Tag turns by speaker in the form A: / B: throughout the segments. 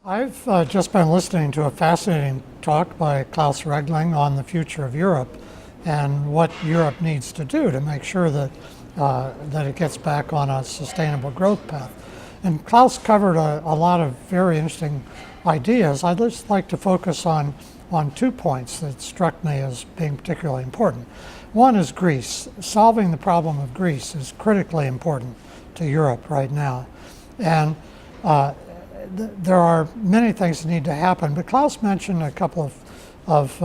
A: I've just been listening to a fascinating talk by Klaus Regling on the future of Europe and what Europe needs to do to make sure that that it gets back on a sustainable growth path. And Klaus covered a lot of very interesting ideas. I'd just like to focus on 2 points that struck me as being particularly important. One is Greece. Solving the problem of Greece is critically important to Europe right now. And there are many things that need to happen, but Klaus mentioned a couple of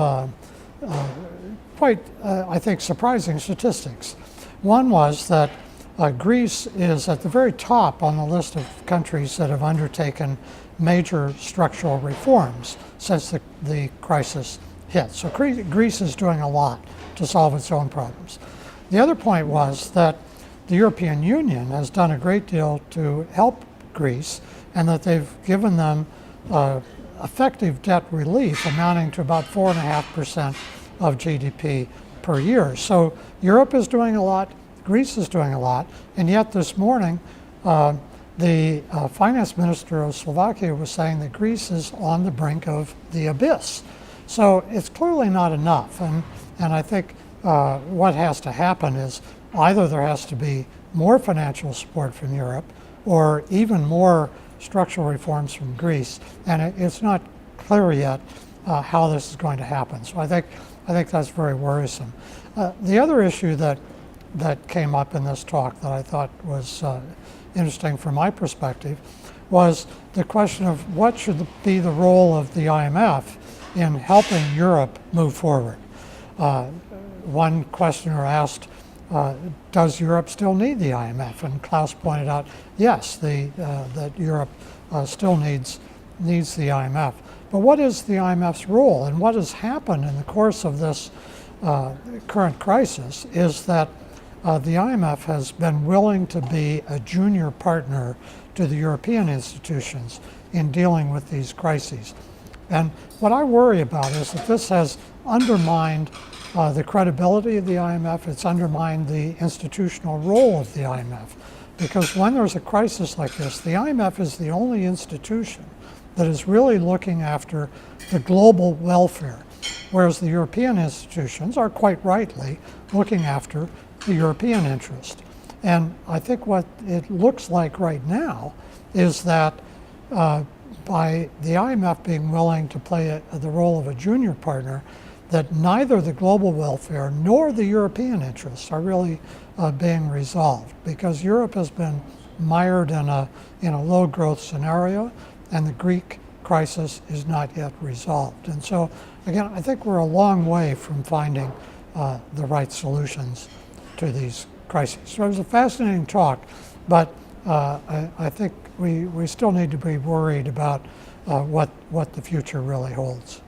A: quite, I think, surprising statistics. One was that Greece is at the very top on the list of countries that have undertaken major structural reforms since the crisis hit. So Greece is doing a lot to solve its own problems. The other point was that the European Union has done a great deal to help Greece, and that they've given them effective debt relief amounting to about 4.5% of GDP per year. So Europe is doing a lot, Greece is doing a lot, and yet this morning the finance minister of Slovakia was saying that Greece is on the brink of the abyss. So it's clearly not enough, and I think what has to happen is either there has to be more financial support from Europe or even more structural reforms from Greece, and it's not clear yet how this is going to happen. So I think that's very worrisome. The other issue that came up in this talk that I thought was interesting from my perspective was the question of what should be the role of the IMF in helping Europe move forward. One questioner asked, does Europe still need the IMF? And Klaus pointed out, yes, that Europe still needs the IMF. But what is the IMF's role? And what has happened in the course of this current crisis is that the IMF has been willing to be a junior partner to the European institutions in dealing with these crises. And what I worry about is that this has undermined the credibility of the IMF. It's undermined the institutional role of the IMF, because when there's a crisis like this, the IMF is the only institution that is really looking after the global welfare, whereas the European institutions are quite rightly looking after the European interest. And I think what it looks like right now is that by the IMF being willing to play the role of a junior partner, that neither the global welfare nor the European interests are really being resolved, because Europe has been mired in a low growth scenario, and the Greek crisis is not yet resolved. And so again, I think we're a long way from finding the right solutions to these crises. So it was a fascinating talk, but I think we still need to be worried about what the future really holds.